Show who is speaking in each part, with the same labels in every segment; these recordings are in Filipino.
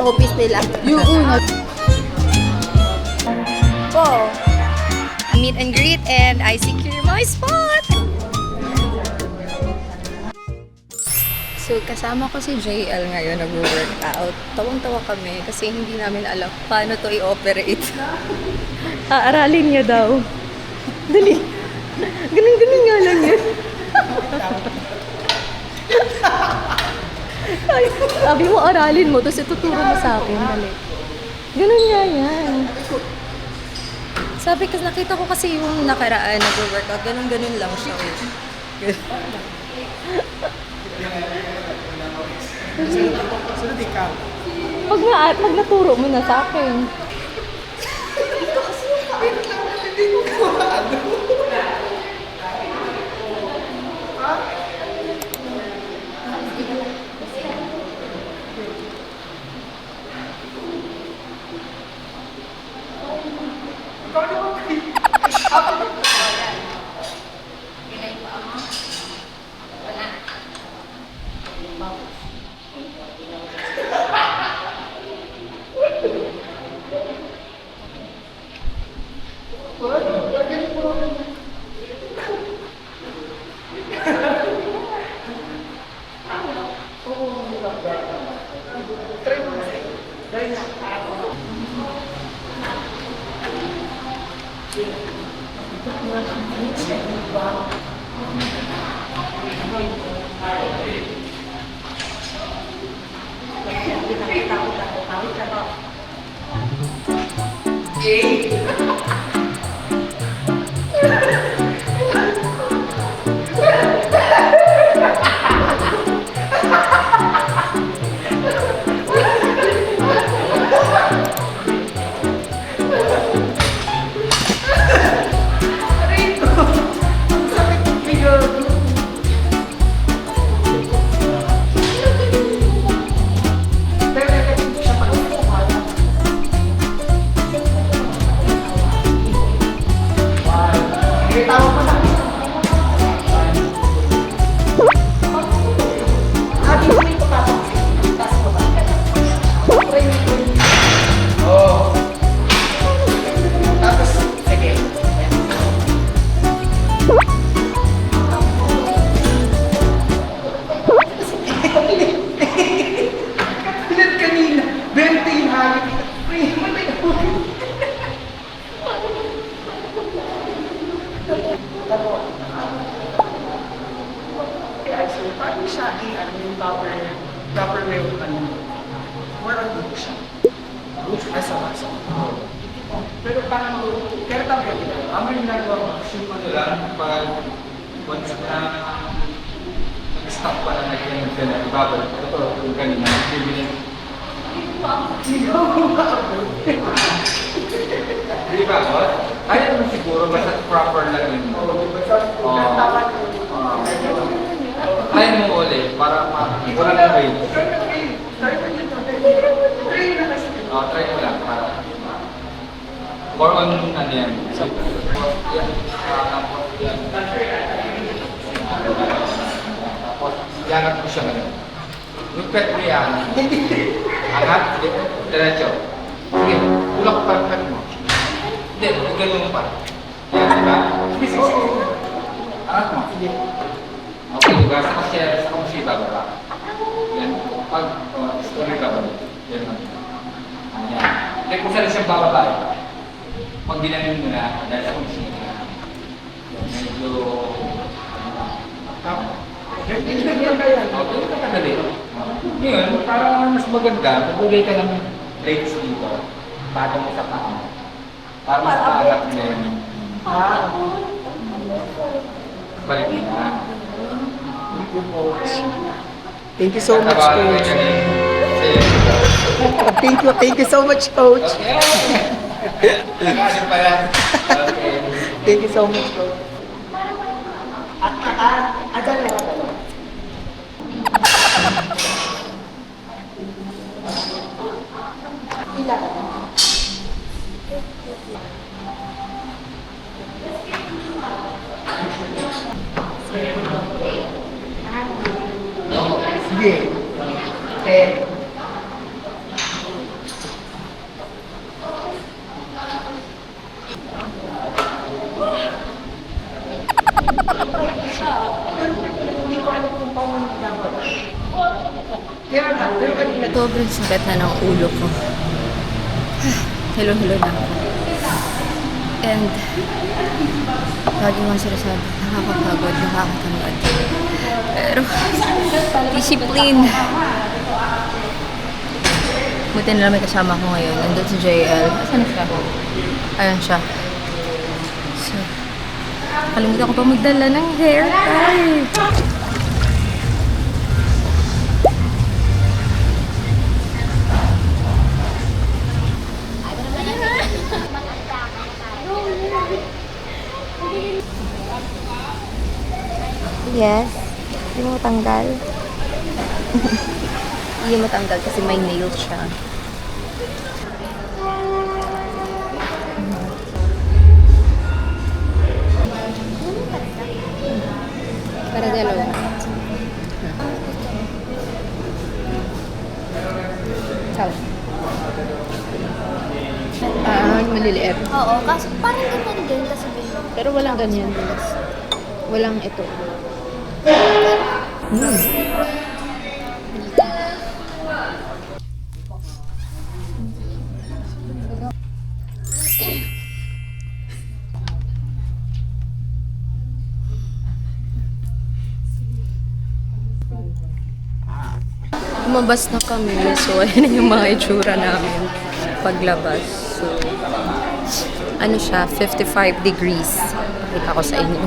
Speaker 1: office nila.
Speaker 2: Yung una.
Speaker 1: Po. Meet and greet and I secure my spot. So, kasama ko si JL ngayon nag-workout. Tawang-tawa kami kasi hindi namin alam paano to i-operate. Aaralin niya daw. Dali. Ganun-ganun nga lang yun. Ay, sabi mo aralin mo, tapos ituturo mo sa akin. Dali. Ganun nga yan. Sabi kasi nakita ko kasi yung nakaraan nag-workout, ganun-ganun lang siya.
Speaker 3: Sunod ikaw.
Speaker 1: Pag naturo mo na sa akin.
Speaker 3: Hindi ko kaano. Proper way of ano. More on dito siya. Asa-asa. Pero parang, kaya tawag ka. Ano yung nagawa mo? Ano lang, pag once na nag-stop pa na nag-inom ka na, ibabalik. Ito, yung kanina, bibili. Di ba, no? Kaya naman siguro, basta proper lang yun. Kaya mo ulit, para wala na weight. Try mo lang, para more on ano yan. Tapos, iangat mo siya ngayon. Yung pet mo yan, angat, diretso. Sige, ulak ko parang pet mo. Hindi, ganun mo pa. Yan, diba? Sige. Angat mo. Sige. Okay, diba? Saka mo siya ibababa. Yan. Pag story bababa. Yan lang. Yan. Hindi, kung saan siyang bababa eh. Pag ginamin mo na, dahil sa kung siya na, medyo... Hindi na kaya. Okay, nakakadali. Ngayon, para mas maganda, pagulay ka ng plates dito, patong mo sa paa. Para mas paangat na yun. Balik na. Thank you so much, Coach. Thank you so much, Coach. Thank you so much, Coach. Adan lang ako. Ilan? Sige.
Speaker 1: Pero kanina sobrang sakit na ng ulo ko. Hello-hello na ako. And lagi mo sinasabi, nakakapagod, nakakatamad. Pero discipline. Buti na lang may kasama ko ngayon. Nandun si JL. Asan siya? Ayan siya. So, kalimutan ko pa magdala ng hair tie. Yes. Hindi mo matanggal. Hindi mo matanggal kasi may nails siya. Para dalawa. Ciao. Maliliit.
Speaker 2: Oo, kasi parang ganyan din kasi ganyan.
Speaker 1: Pero walang ganyan. Walang ito. Lumabas na kami. So, ayan yung mga itsura namin paglabas. So, ano siya? 55 degrees. Pakita ko sa inyo.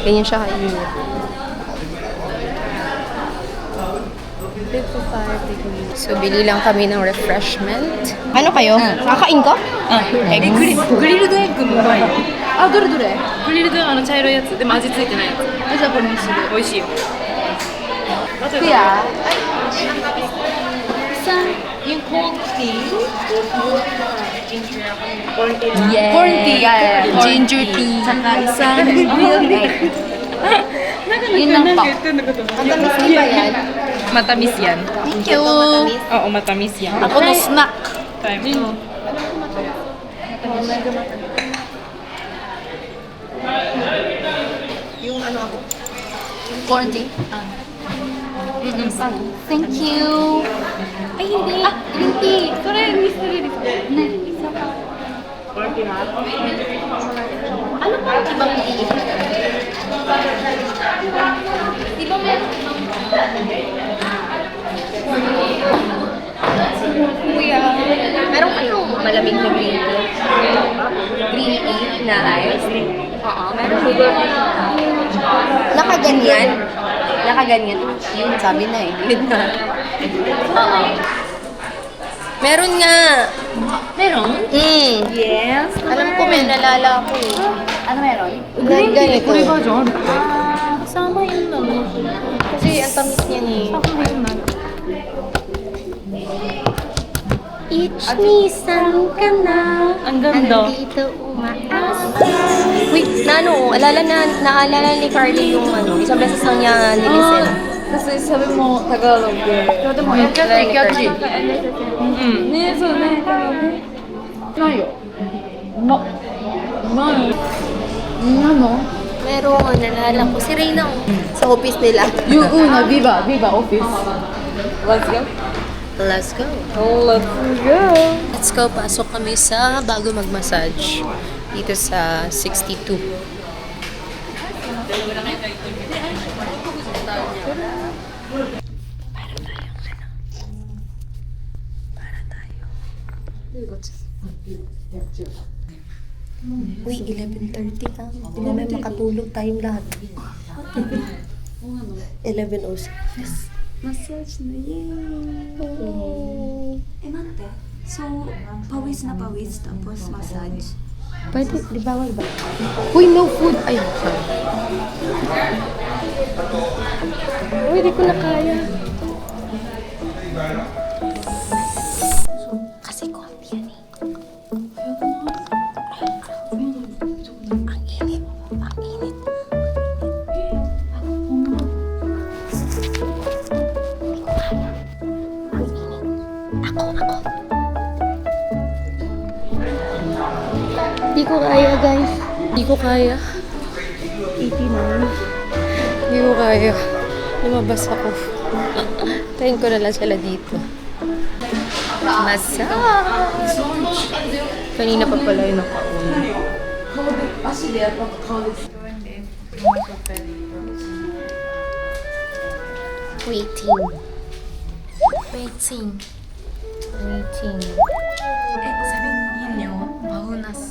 Speaker 1: Ganyan siya kainit. 55 degrees. So, bili lang kami ng refreshment. Ano kayo? Kakain ko?
Speaker 4: Grilled egg もうまいよ。あ、どれどれ？グリルド茶色いやつ。でも味付いてないやつ。じゃあこれにする。美味しいよ。
Speaker 1: Kuya?
Speaker 4: Yung cold tea.
Speaker 1: Yes.
Speaker 4: Corn tea.
Speaker 1: Ginger tea.
Speaker 4: Saka isang grilled egg.
Speaker 1: Yun lang po. Matamis di ba yan?
Speaker 4: Matamis yan.
Speaker 1: Thank you.
Speaker 4: Oo, matamis yan.
Speaker 1: Ako na snack.
Speaker 4: Time.
Speaker 1: Yung ano ako? Corn tea? Thank you. Ay, hindi. Green tea. Ano pa ang ibang tea? Di ba meron? Kuya, meron kayong malamig na green tea? Green tea na ice? Oo, meron. Nakaganyan? Nakaganyan. Yun, sabi na eh. Yun na. Oo. Meron nga.
Speaker 4: Meron? Yes.
Speaker 1: Alam ko may nalala ko eh.
Speaker 4: Ano meron?
Speaker 1: Ganito.
Speaker 4: version ある。sama yun na.
Speaker 1: Kasi ang tamis niya eh.
Speaker 4: Sama yun na.
Speaker 1: Ichnisan ka na.
Speaker 4: Ang ganda.
Speaker 1: Nandito umaasa. Wait, naalala ni Carly yung ano, isang beses lang niya nilisen.
Speaker 4: Kasi sabi mo Tagalog eh. Pero mo, catchy. Ne, so ne. Nayo. Ma. Ano?
Speaker 1: Meron, nalala ko. Si Reyna sa office nila.
Speaker 4: Yung una, Viva Office. Let's go.
Speaker 1: Let's go.
Speaker 4: Let's go.
Speaker 1: Let's go. Pasok kami sa bago mag-massage. Dito sa 62. Uy, 11:30 ka. Hindi naman makatulog tayong lahat. 11:06.
Speaker 4: Massage na yun.
Speaker 2: 待って。So, pawis na pawis tapos massage.
Speaker 1: Pwede, di bawal ba? Uy, no food! Ay, sorry. Uy, di ko na kaya. Kasi konti yan eh. Ang init. Ang init. Ako. Di ko kaya, guys. Di ko kaya. 89. Di ko kaya. Lumabas ako. Tayin ko na lang sila dito. Massage! Kanina pa pala yung nakauna. Waiting. Waiting. Waiting.
Speaker 4: sabihin niyo, bahunas.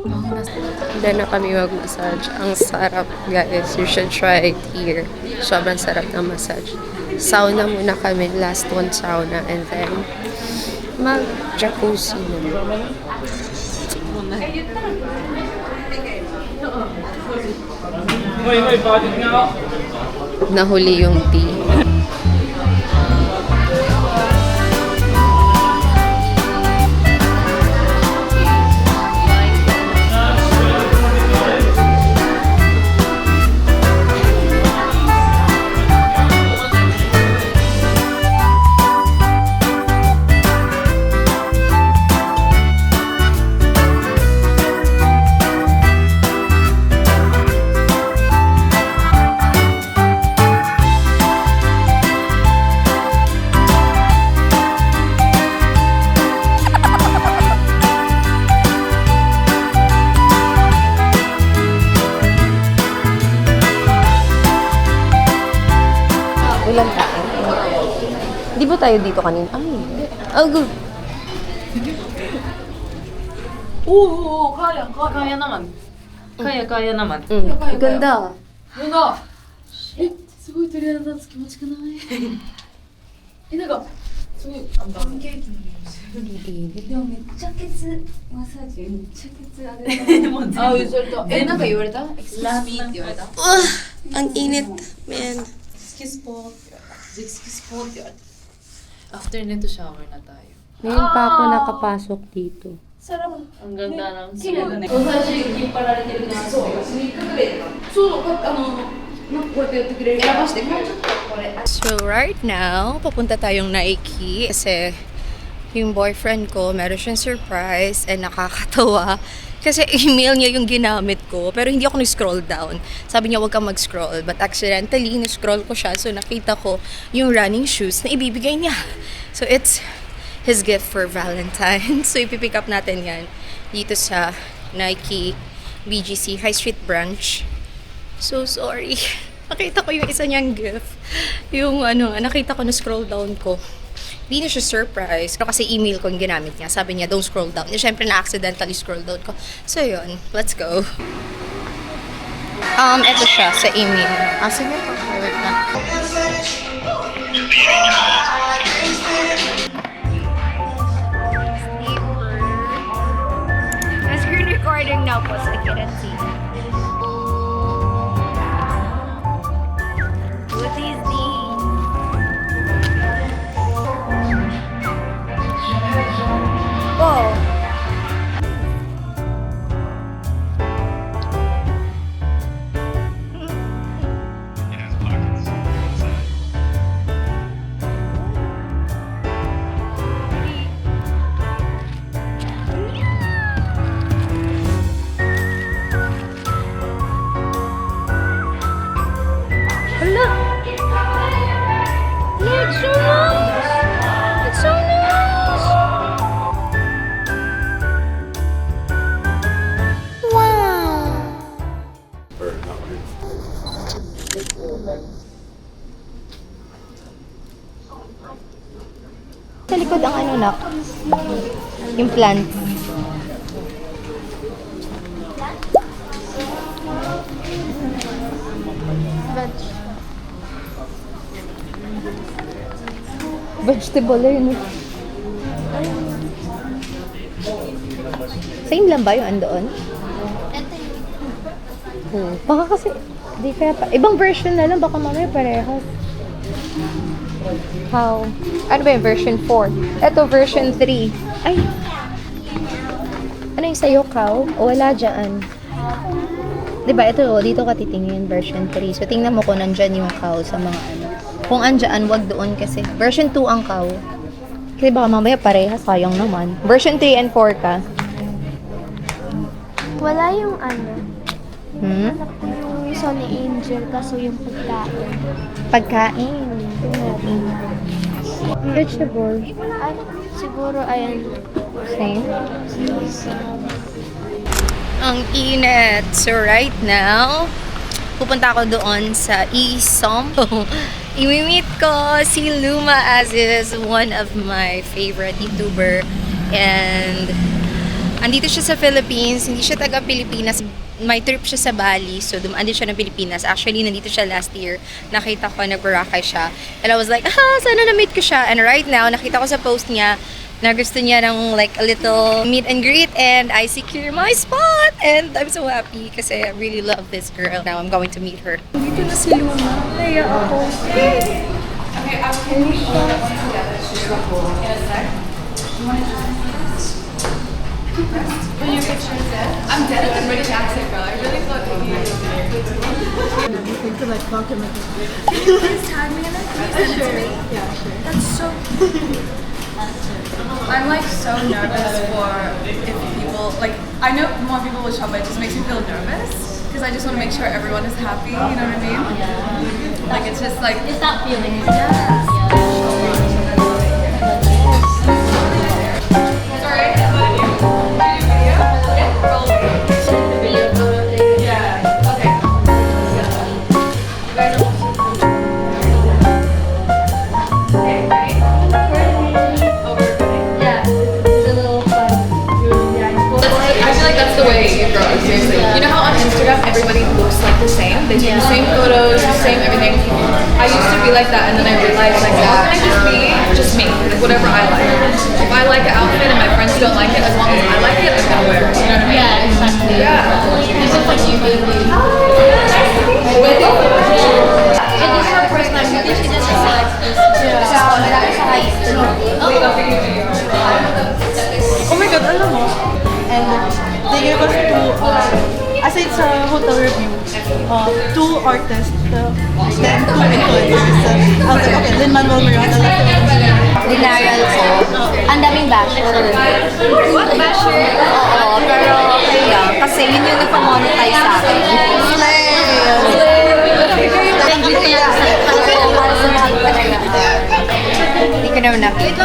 Speaker 4: Bahunas.
Speaker 1: Hindi na kami mag-massage. Ang sarap, guys. You should try it here. Sobrang sarap ng massage. Sauna muna kami. Last one sauna. And then, mag-jacuzzi na. Nahuli yung tea. Ulan tayo. Di ba tayo dito kanina? Ay, hindi. Oh, good.
Speaker 4: 오, kaya naman. Kaya naman.
Speaker 1: Ganda.
Speaker 4: 뭔가, すごい鳥肌立つ気持ちくないなんか、すごい、パンケーキの
Speaker 2: でもめっちゃケツマッサージめっちゃケツあれだ
Speaker 4: もうあ、それと、なんか言われたエクスピーって言われた
Speaker 1: Ang init, man.
Speaker 4: Excuse po. Excuse poって言われた After nito, shower na tayo.
Speaker 1: Ngayon pa ako nakapasok dito.
Speaker 4: Ang ganda ng sila. Massage,引っ張られてるな。そう、3日くらいだ。そう、なんかこうやってやってくれる。選ばして、もうちょっとこれ。
Speaker 1: So right now, papunta tayong Nike kasi yung boyfriend ko, meron siyang surprise and nakakatawa. Kasi email niya yung ginamit ko, pero hindi ako nag-scroll down. Sabi niya, huwag kang mag-scroll. But accidentally, na-scroll ko siya. So nakita ko yung running shoes na ibibigay niya. So it's his gift for Valentine's. So ipipick up natin yan dito sa Nike BGC High Street branch. So sorry. Nakita ko yung isa niyang gift. Yung nakita ko na scroll down ko. Hindi na siya surprise. Pero kasi email ko yung ginamit niya. Sabi niya, don't scroll down. Siyempre na-accidentally scroll down ko. So yun, let's go. Ito siya sa email. Sige po. Wait na. Screen recording now po, so I can't see. What is this? Oh. It's so nice! It's so nice! Wow! Sa likod ang nak? Yung plant. Vegetable yun. Same lang ba yung andoon? Baka kasi, di kaya pa. Ibang version na lang, baka mamaya parehas. How? Ano ba yung version 4? Ito, version 3. Ay! Ano yung sa'yo, cow? O wala dyan. Diba, ito, dito ka titingin, version 3. So, tingnan mo kung nandyan yung cow sa mga ano. Kung andyan, wag doon kasi. Version 2 ang cow. Kasi baka mamaya parehas, sayang naman. Version 3 and 4 ka.
Speaker 2: Wala yung ano.
Speaker 1: Hmm?
Speaker 5: nagustuhan ni Angel kaso yung pagkain.
Speaker 1: Pagkain.
Speaker 5: Vegetable. Ay, siguro, ayan.
Speaker 1: Same. Ang init. So right now, pupunta ako doon sa Isom. Imi-meet ko si Luma Aziz, one of my favorite YouTuber. And andito siya sa Philippines. Hindi siya taga Pilipinas. May trip siya sa Bali. So dumaan din siya ng Pilipinas. Actually, nandito siya last year. Nakita ko, nag-Boracay siya. And I was like, sana na-meet ko siya. And right now, nakita ko sa post niya na gusto niya ng like a little meet and greet, and I secure my spot, and I'm so happy kasi I really love this girl. Now I'm going to meet her. Dito na si Luma. Naya ako.
Speaker 4: I'm dead at the British accent, girl. I really thought that you
Speaker 2: Please tag me in it. Please send it to me.
Speaker 4: Yeah, sure.
Speaker 2: That's so.
Speaker 4: I'm like so nervous for if people, like, I know more people will shop, but it just makes me feel nervous. Because I just want to make sure everyone is happy, you know what I mean? Like, it's just like.
Speaker 5: It's that feeling.
Speaker 4: Sorry, did you video? Yeah, okay. You guys are okay, ready?
Speaker 5: Yeah, it's a little fun.
Speaker 4: I feel like that's the way you grow, seriously. You know how on Instagram everybody looks like the same? They take the same photos, the same everything. I used to be like that, and then I realized, like, how can I just be just me? Like, whatever I like. If I like an outfit and my friends don't like it, as long as I like it, I'm gonna wear it. You know what I mean?
Speaker 5: Yeah, exactly.
Speaker 4: Yeah.
Speaker 5: It's just like you, baby. It is her first time because she doesn't select this.
Speaker 2: Siya, wala sa high school.
Speaker 6: Oh my God, alam mo? And they gave us aside sa hotel review, two artists, then two influencers. I was like, okay, Lin-Manuel Miranda lang.
Speaker 2: Denial ko. Ang daming basher.
Speaker 4: What basher?
Speaker 2: Oo, pero kaya. Kasi yun yung nagpa-monetize sa akin. Thank you kaya para sa mahal pa siya.
Speaker 1: Hindi ko naman nakita.